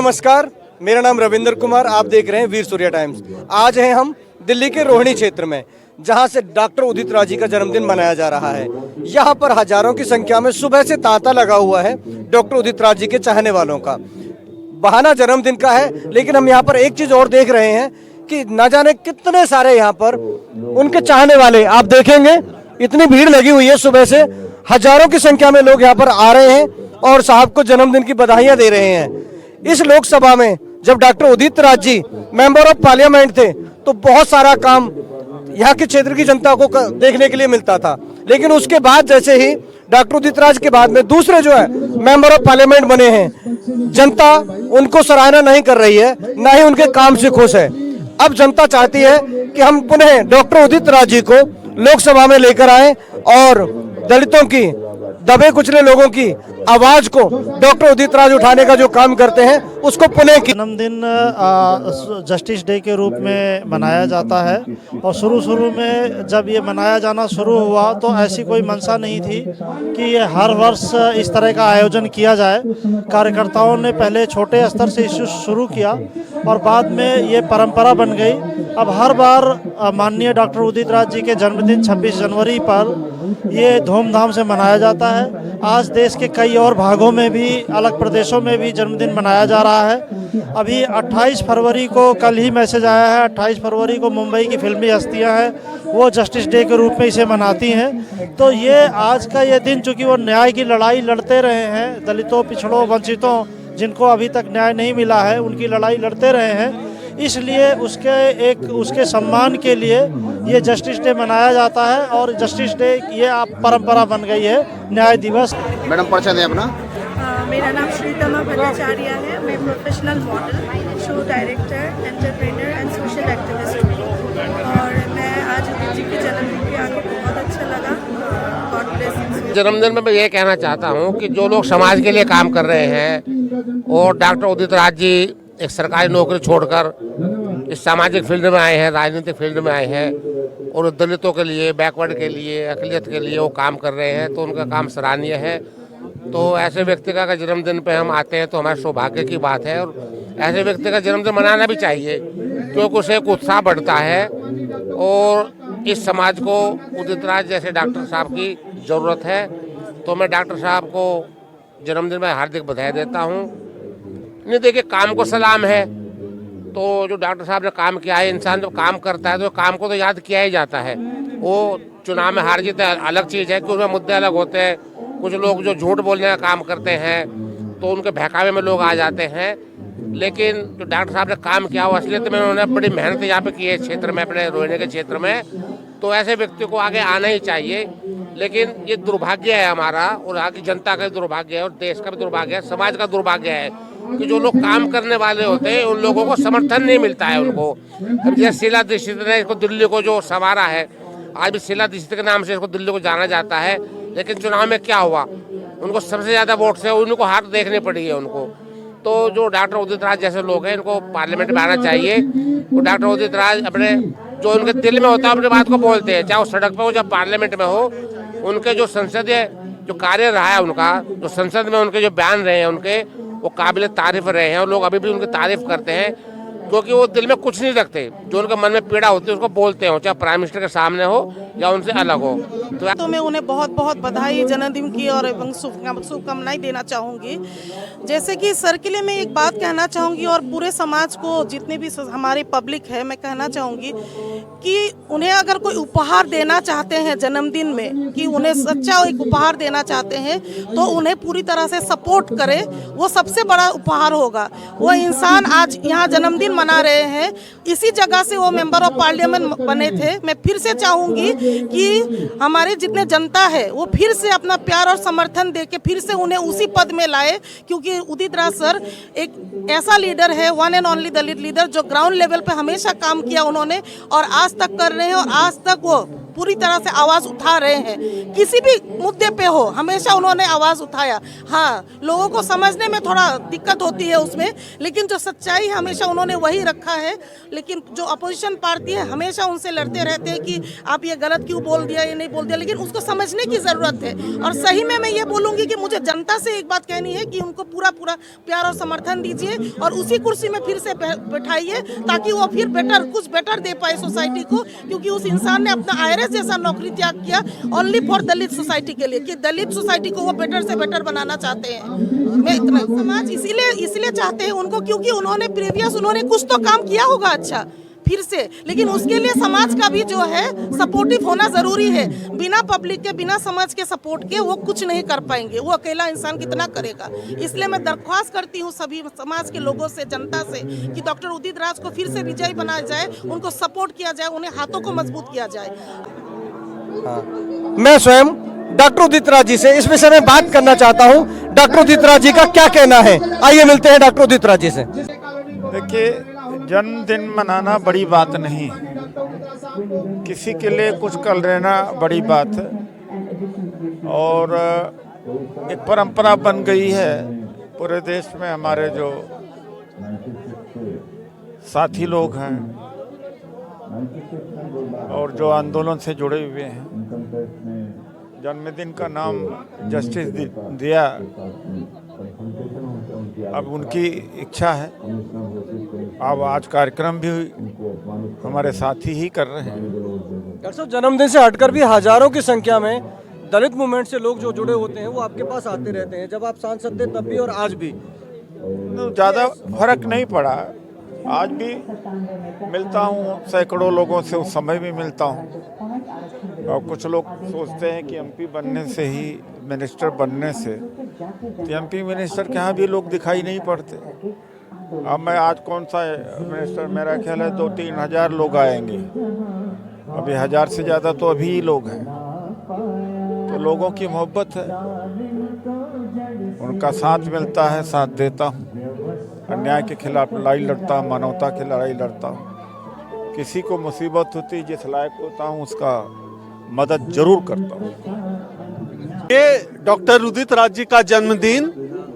नमस्कार, मेरा नाम रविंद्र कुमार, आप देख रहे हैं वीर सूर्या टाइम्स। आज हैं हम दिल्ली के रोहिणी क्षेत्र में, जहां से डॉक्टर उदित राज जी का जन्मदिन मनाया जा रहा है। यहां पर हजारों की संख्या में सुबह से तांता लगा हुआ है डॉक्टर उदित राज जी के चाहने वालों का। बहाना जन्मदिन का है, लेकिन हम यहाँ पर एक चीज और देख रहे हैं कि न जाने कितने सारे यहाँ पर उनके चाहने वाले, आप देखेंगे इतनी भीड़ लगी हुई है। सुबह से हजारों की संख्या में लोग यहाँ पर आ रहे हैं और साहब को जन्मदिन की बधाइयां दे रहे हैं। इस लोकसभा में जब doctor Udit Raj ji member of parliament थे तो बहुत सारा काम यहाँ के क्षेत्र की जनता को देखने के लिए मिलता था, लेकिन उसके बाद जैसे ही डॉक्टर उदित राज के बाद में दूसरे जो है मेंबर ऑफ पार्लियामेंट बने हैं, जनता उनको सराहना नहीं कर रही है, ना ही उनके काम से खुश है। अब जनता चाहती है कि हम पुनः डॉक्टर उदित राज जी को लोकसभा में लेकर आए और दलितों की, दबे कुचले लोगों की आवाज को डॉक्टर उदित राज उठाने का जो काम करते हैं उसको पुनः जन्मदिन जस्टिस डे के रूप में मनाया जाता है। और शुरू में जब ये मनाया जाना शुरू हुआ तो ऐसी कोई मंशा नहीं थी कि ये हर वर्ष इस तरह का आयोजन किया जाए। कार्यकर्ताओं ने पहले छोटे स्तर से इशू शुरू किया और बाद में ये परंपरा बन गई। अब हर बार माननीय डॉक्टर उदित राज जी के जन्मदिन 26 जनवरी पर ये धूमधाम से मनाया जाता है। आज देश के कई और भागों में भी, अलग प्रदेशों में भी जन्मदिन मनाया जा रहा है। अभी 28 फरवरी को, कल ही मैसेज आया है, 28 फरवरी को मुंबई की फिल्मी हस्तियां हैं वो जस्टिस डे के रूप में इसे मनाती हैं। तो ये आज का ये दिन, चूँकि वो न्याय की लड़ाई लड़ते रहे हैं, दलितों, पिछड़ों, वंचितों जिनको अभी तक न्याय नहीं मिला है उनकी लड़ाई लड़ते रहे हैं, इसलिए उसके सम्मान के लिए ये जस्टिस डे मनाया जाता है। और जस्टिस डे ये आप परंपरा बन गई है, न्याय दिवस। मैडम परिचय दें अपना। मेरा नाम श्रीतमा भट्टाचार्य है। मैं professional model, show director, entrepreneur and social activist हूँ। और मैं आज उदित जी के जन्मदिन पे आके बहुत अच्छा लगा। God bless. जन्मदिन में मैं ये कहना चाहता हूँ कि जो लोग समाज के लिए काम कर रहे हैं और डॉक्टर उदित राज जी एक सरकारी नौकरी छोड़कर इस सामाजिक फील्ड में आए हैं, राजनीतिक फील्ड में आए हैं और दलितों के लिए, बैकवर्ड के लिए, अक़लियत के लिए वो काम कर रहे हैं, तो उनका काम सराहनीय है। तो ऐसे व्यक्ति का जन्मदिन पे हम आते हैं तो हमारे सौभाग्य की बात है और ऐसे व्यक्ति का जन्मदिन मनाना भी चाहिए, क्योंकि उसे एक उत्साह बढ़ता है और इस समाज को उदित राज जैसे डॉक्टर साहब की ज़रूरत है। तो मैं डॉक्टर साहब को जन्मदिन में हार्दिक बधाई देता हूँ। नहीं, देखिए, काम को सलाम है, तो जो डॉक्टर साहब ने काम किया है, इंसान जब काम करता है तो काम को तो याद किया ही जाता है। वो चुनाव में हार जीत अलग चीज़ है कि उसमें मुद्दे अलग होते हैं। कुछ लोग जो झूठ बोलने का काम करते हैं तो उनके बहकावे में लोग आ जाते हैं, लेकिन जो डॉक्टर साहब ने काम किया वो असलियत में उन्होंने बड़ी मेहनत यहाँ पे की है क्षेत्र में, अपने रोहिणी के क्षेत्र में। तो ऐसे व्यक्ति को आगे आना ही चाहिए। लेकिन ये दुर्भाग्य है हमारा, और यहाँ की जनता का दुर्भाग्य है और देश का भी दुर्भाग्य है, समाज का दुर्भाग्य है कि जो लोग काम करने वाले होते हैं उन लोगों को समर्थन नहीं मिलता है उनको। अब जैसे शीला दीक्षित ने इसको दिल्ली को जो संवारा है, आज भी शीला दीक्षित के नाम से इसको दिल्ली को जाना जाता है, लेकिन चुनाव में क्या हुआ, उनको सबसे ज़्यादा वोट से उनको हार देखनी पड़ी है उनको। तो जो डॉक्टर उदित राज जैसे लोग हैं इनको पार्लियामेंट में आना चाहिए। तो डॉक्टर उदित राज अपने जो उनके दिल में होता है अपनी बात को बोलते हैं, चाहे वो सड़क पर हो चाहे पार्लियामेंट में हो। उनके जो संसदीय जो कार्य रहा है उनका, जो संसद में उनके जो बयान रहे हैं उनके, वो काबिल तारीफ रहे हैं और लोग अभी भी उनकी तारीफ करते हैं, क्योंकि वो दिल में कुछ नहीं रखते। जो उनके मन में पीड़ा होती है उसको बोलते हो, चाहे प्राइम मिनिस्टर के सामने हो या उनसे अलग हो। तो मैं उन्हें बहुत बहुत बधाई जन्मदिन की और शुभकामनाएं देना चाहूँगी। जैसे कि सर के लिए मैं एक बात कहना चाहूँगी और पूरे समाज को, जितने भी हमारे पब्लिक है, मैं कहना चाहूँगी कि उन्हें अगर कोई उपहार देना चाहते हैं जन्मदिन में, कि उन्हें सच्चा एक उपहार देना चाहते हैं, तो उन्हें पूरी तरह से सपोर्ट करें। वो सबसे बड़ा उपहार होगा। वो इंसान आज यहाँ जन्मदिन मना रहे हैं, इसी जगह से वो मेंबर ऑफ पार्लियामेंट बने थे। मैं फिर से चाहूँगी कि हमारे जितने जनता है वो फिर से अपना प्यार और समर्थन देके फिर से उन्हें उसी पद में लाए, क्योंकि उदित राज सर एक ऐसा लीडर है, one and only Dalit leader, जो ग्राउंड लेवल पे हमेशा काम किया उन्होंने और आज तक कर रहे हैं। और आज तक वो पूरी तरह से आवाज़ उठा रहे हैं। किसी भी मुद्दे पे हो हमेशा उन्होंने आवाज़ उठाया। हाँ, लोगों को समझने में थोड़ा दिक्कत होती है उसमें, लेकिन जो सच्चाई है हमेशा उन्होंने वही रखा है। लेकिन जो अपोजिशन पार्टी है हमेशा उनसे लड़ते रहते हैं कि आप ये गलत क्यों बोल दिया, ये नहीं बोल दिया, लेकिन उसको समझने की ज़रूरत है। और सही में मैं ये बोलूँगी कि मुझे जनता से एक बात कहनी है कि उनको पूरा पूरा प्यार और समर्थन दीजिए और उसी कुर्सी में फिर से बैठाइए ताकि वो फिर कुछ बेटर दे पाए सोसाइटी को, क्योंकि उस इंसान ने अपना IRS जैसा नौकरी त्याग किया ओनली फॉर दलित सोसाइटी के लिए, कि दलित सोसाइटी को वो बेटर से बेटर बनाना चाहते हैं। मैं इतना समाज इसीलिए चाहते हैं उनको, क्योंकि उन्होंने कुछ तो काम किया होगा अच्छा फिर से, लेकिन उसके लिए समाज का भी जो है सपोर्टिव होना जरूरी है। बिना पब्लिक के, बिना समाज के सपोर्ट के वो कुछ नहीं कर पाएंगे। वो अकेला इंसान कितना करेगा। इसलिए मैं दरख्वास्त करती हूँ सभी समाज के लोगों से, जनता से, कि डॉक्टर उदित राज को फिर से विजयी बनाया जाए, उनको सपोर्ट किया जाए, उन्हें हाथों को मजबूत किया जाए। मैं स्वयं डॉक्टर उदित राज जी से इस विषय में बात करना चाहता हूं। डॉक्टर उदित राज जी का क्या कहना है, आइए मिलते हैं डॉक्टर उदित राज जी से। देखिए, जन्मदिन मनाना बड़ी बात नहीं, किसी के लिए कुछ कर लेना बड़ी बात है। और एक परंपरा बन गई है पूरे देश में। हमारे जो साथी लोग हैं और जो आंदोलन से जुड़े हुए हैं, जन्मदिन का नाम जस्टिस दिया। अब उनकी इच्छा है। अब आज कार्यक्रम भी हमारे साथी ही कर रहे हैं। डॉक्टर साहब, जन्मदिन से हटकर भी हजारों की संख्या में दलित मूवमेंट से लोग जो जुड़े होते हैं वो आपके पास आते रहते हैं। जब आप सांसद थे तब भी और आज भी ज़्यादा फर्क नहीं पड़ा। आज भी मिलता हूँ सैकड़ों लोगों से, उस समय भी मिलता हूँ। और कुछ लोग सोचते हैं कि MP बनने से ही, मिनिस्टर बनने से, तो MP मिनिस्टर के यहाँ भी लोग दिखाई नहीं पड़ते। अब मैं आज कौन सा मिनिस्टर, मेरा ख्याल है 2-3 हज़ार लोग आएंगे। अभी 1000 से ज़्यादा तो अभी ही लोग हैं। तो लोगों की मोहब्बत है, उनका साथ मिलता है, साथ देता हूँ। अन्याय के खिलाफ लड़ाई लड़ता हूँ, मानवता की लड़ाई लड़ता हूँ। किसी को मुसीबत होती, जिस लायक होता हूँ उसका मदद जरूर करता हूँ। ये डॉक्टर उदित राज जी का जन्मदिन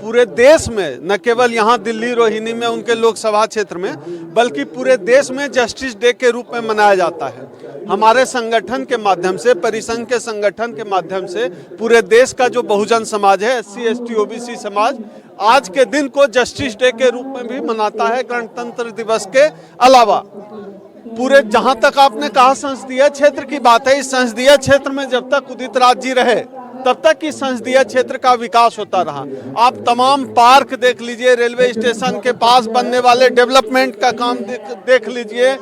पूरे देश में, न केवल यहाँ दिल्ली रोहिणी में उनके लोकसभा क्षेत्र में, बल्कि पूरे देश में जस्टिस डे के रूप में मनाया जाता है। हमारे संगठन के माध्यम से, परिसंघ के संगठन के माध्यम से पूरे देश का जो बहुजन समाज है, SC ST OBC समाज, आज के दिन को जस्टिस डे के रूप में भी मनाता है। गणतंत्र दिवस के अलावा पूरे, जहां तक आपने कहा संसदीय क्षेत्र की बात है, इस संसदीय क्षेत्र में जब तक उदित राज जी रहे तब तक इस संसदीय क्षेत्र का विकास होता रहा। आप तमाम पार्क देख लीजिए, रेलवे स्टेशन के पास बनने वाले डेवलपमेंट का काम देख लीजिए,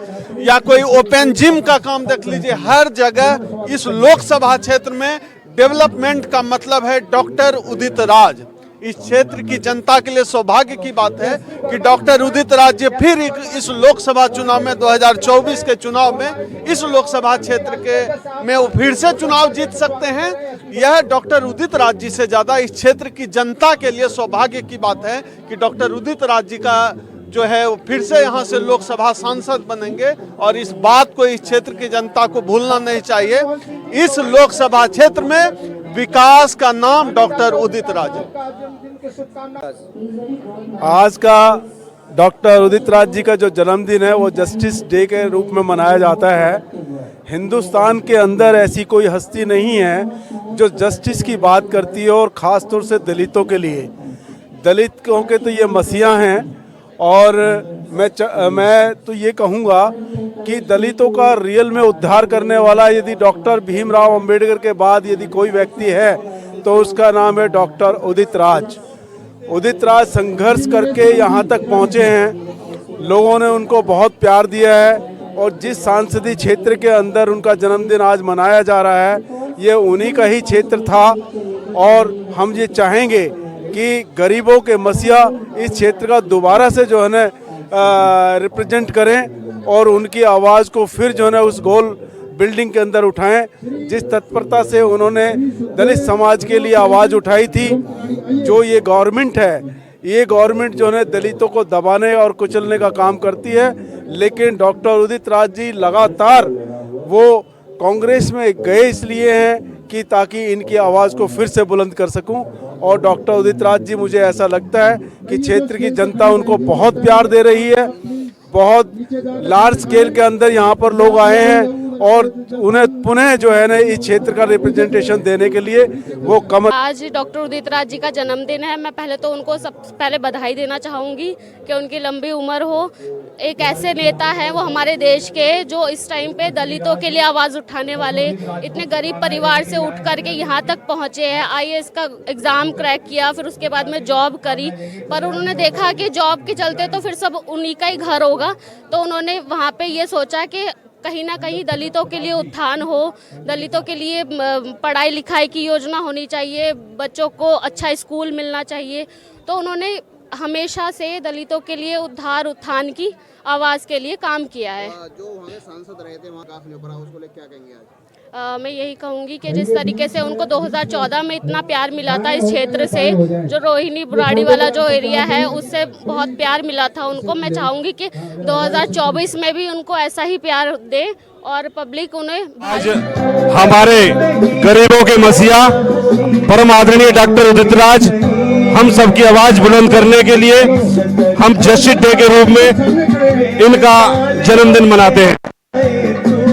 या कोई ओपन जिम का काम देख लीजिए। हर जगह इस लोकसभा क्षेत्र में डेवलपमेंट का मतलब है डॉक्टर उदित राज। इस क्षेत्र की जनता के लिए सौभाग्य की बात है कि डॉक्टर उदित राज जी फिर इस लोकसभा चुनाव में, 2024 के चुनाव में, इस लोकसभा क्षेत्र के में वो फिर से चुनाव जीत सकते हैं। यह डॉक्टर उदित राज जी से ज़्यादा इस क्षेत्र की जनता के लिए सौभाग्य की बात है कि डॉक्टर उदित राज जी का जो है वो फिर से यहाँ से लोकसभा सांसद बनेंगे। और इस बात को इस क्षेत्र की जनता को भूलना नहीं चाहिए। इस लोकसभा क्षेत्र में विकास का नाम डॉक्टर उदित राज है। आज का डॉक्टर उदित राज जी का जो जन्मदिन है वो जस्टिस डे के रूप में मनाया जाता है। हिंदुस्तान के अंदर ऐसी कोई हस्ती नहीं है जो जस्टिस की बात करती है, और ख़ास तौर से दलितों के लिए। दलितों के तो ये मसीहा हैं। और मैं तो ये कहूँगा कि दलितों का रियल में उद्धार करने वाला यदि डॉक्टर भीमराव अंबेडकर के बाद यदि कोई व्यक्ति है तो उसका नाम है डॉक्टर उदित राज। उदित राज संघर्ष करके यहाँ तक पहुँचे हैं। लोगों ने उनको बहुत प्यार दिया है, और जिस सांसदीय क्षेत्र के अंदर उनका जन्मदिन आज मनाया जा रहा है, ये उन्हीं का ही क्षेत्र था। और हम ये चाहेंगे कि गरीबों के मसीहा इस क्षेत्र का दोबारा से जो है ना रिप्रेजेंट करें, और उनकी आवाज़ को फिर जो है ना उस गोल बिल्डिंग के अंदर उठाएं। जिस तत्परता से उन्होंने दलित समाज के लिए आवाज़ उठाई थी, जो ये गवर्नमेंट है, ये गवर्नमेंट जो है दलितों को दबाने और कुचलने का काम करती है। लेकिन डॉक्टर उदित राज जी लगातार वो कांग्रेस में गए इसलिए हैं कि ताकि इनकी आवाज़ को फिर से बुलंद कर सकूं। और डॉक्टर उदित राज जी, मुझे ऐसा लगता है कि क्षेत्र की जनता उनको बहुत प्यार दे रही है। बहुत लार्ज स्केल के अंदर यहाँ पर लोग आए हैं और उन्हें पुनः जो है ना इस क्षेत्र का रिप्रेजेंटेशन देने के लिए वो कमर। आज डॉक्टर उदित राज जी का जन्मदिन है। मैं पहले तो उनको सबसे पहले बधाई देना चाहूँगी कि उनकी लंबी उम्र हो। एक ऐसे नेता हैं वो हमारे देश के, जो इस टाइम पे दलितों के लिए आवाज़ उठाने वाले, इतने गरीब परिवार से उठ करके यहाँ तक पहुँचे हैं। IAS का एग्ज़ाम क्रैक किया, फिर उसके बाद में जॉब करी, पर उन्होंने देखा कि जॉब के चलते तो फिर सब उन्हीं का ही घर होगा, तो उन्होंने वहाँ पे ये सोचा कि कहीं ना कहीं दलितों के लिए उत्थान हो, दलितों के लिए पढ़ाई लिखाई की योजना होनी चाहिए, बच्चों को अच्छा स्कूल मिलना चाहिए। तो उन्होंने हमेशा से दलितों के लिए उद्धार उत्थान की आवाज़ के लिए काम किया है। जो वहाँ सांसद रहे थे, वहाँ काफ नहीं पड़ा, उसको लेकर क्या कहेंगे आज? मैं यही कहूँगी कि जिस तरीके से उनको 2014 में इतना प्यार मिला था इस क्षेत्र से, जो रोहिणी बुराड़ी वाला जो एरिया है उससे बहुत प्यार मिला था उनको, मैं चाहूँगी कि 2024 में भी उनको ऐसा ही प्यार दे और पब्लिक उन्हें। आज हमारे गरीबों के मसीहा परम आदरणीय डॉक्टर उदित राज हम सबकी आवाज बुलंद करने के लिए हम जस्टिस डे के रूप में इनका जन्मदिन मनाते हैं।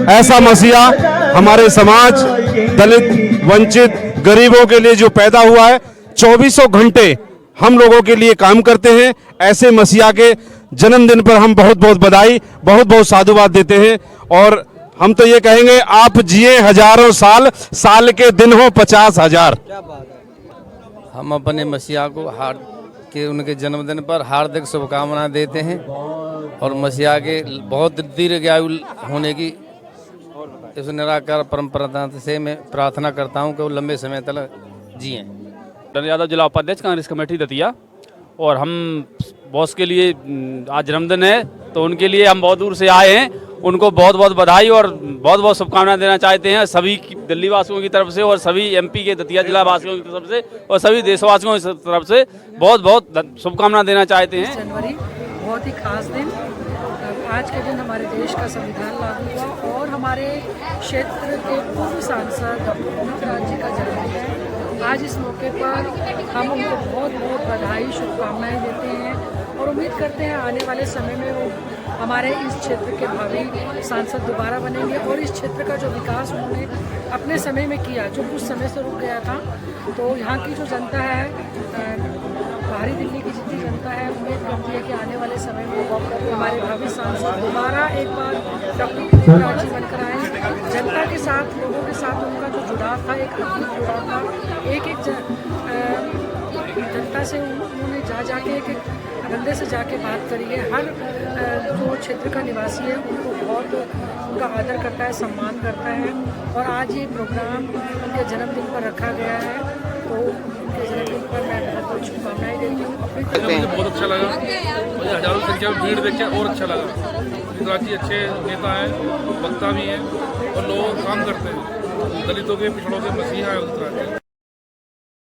ऐसा मसीहा हमारे समाज, दलित, वंचित, गरीबों के लिए जो पैदा हुआ है, 24 घंटे हम लोगों के लिए काम करते हैं। ऐसे मसीहा के जन्मदिन पर हम बहुत बहुत बधाई, बहुत बहुत साधुवाद देते हैं। और हम तो ये कहेंगे, आप जिए हजारों साल, साल के दिन हो 50,000। हम अपने मसीहा को उनके जन्मदिन पर हार्दिक शुभकामनाएं देते हैं और मसीहा के बहुत दीर्घायु होने की इस निराकार परंपरा से मैं प्रार्थना करता हूं कि वो लंबे समय तक जिएं। डर यादव, जिला उपाध्यक्ष कांग्रेस कमेटी दतिया। और हम बॉस के लिए आज जन्मदिन है, तो उनके लिए हम बहुत दूर से आए हैं। उनको बहुत बहुत बधाई और बहुत बहुत शुभकामनाएं देना चाहते हैं सभी दिल्ली वासियों की तरफ से और सभी MP के दतिया जिला वासियों की तरफ से और सभी देशवासियों की तरफ से बहुत बहुत शुभकामनाएं देना चाहते हैं। जनवरी बहुत ही खास दिन, आज के दिन हमारे देश का संविधान लागू हुआ और हमारे क्षेत्र के पूर्व सांसद डॉक्टर उदित राज जी का जन्मदिन है। आज इस मौके पर हम उनको बहुत बहुत बधाई, शुभकामनाएं देते हैं और उम्मीद करते हैं आने वाले समय में वो हमारे इस क्षेत्र के भावी सांसद दोबारा बनेंगे और इस क्षेत्र का जो विकास उन्होंने अपने समय में किया, जो कुछ समय से रुक गया था, तो यहाँ की जो जनता है, बाहरी दिल्ली की जितनी जनता है, उम्मीद करती है कि आने वाले समय में हमारे भावी सांसद दोबारा एक बार डॉक्टर उदित राज जी बनकर आए। जनता के साथ, लोगों के साथ उनका जो जुड़ाव था, एक अद्भुत जुड़ाव था। एक जनता से उन्होंने जाके एक बंदे से जाके बात करी है। हर जो क्षेत्र का निवासी है उनको बहुत उनका आदर करता है, सम्मान करता है। और आज ये प्रोग्राम उनके जन्मदिन पर रखा गया है, तो उनके जन्मदिन पर मैं बहुत बहुत शुभकामनाएं देती हूँ। मुझे बहुत अच्छा लगा, मुझे हजारों की संख्या में भीड़ देख के और अच्छा लगा। उदित राज जी अच्छे नेता हैं, वक्ता भी हैं और लोग काम करते हैं। दलितों के, पिछड़ों के मसीहा है उदित राज जी।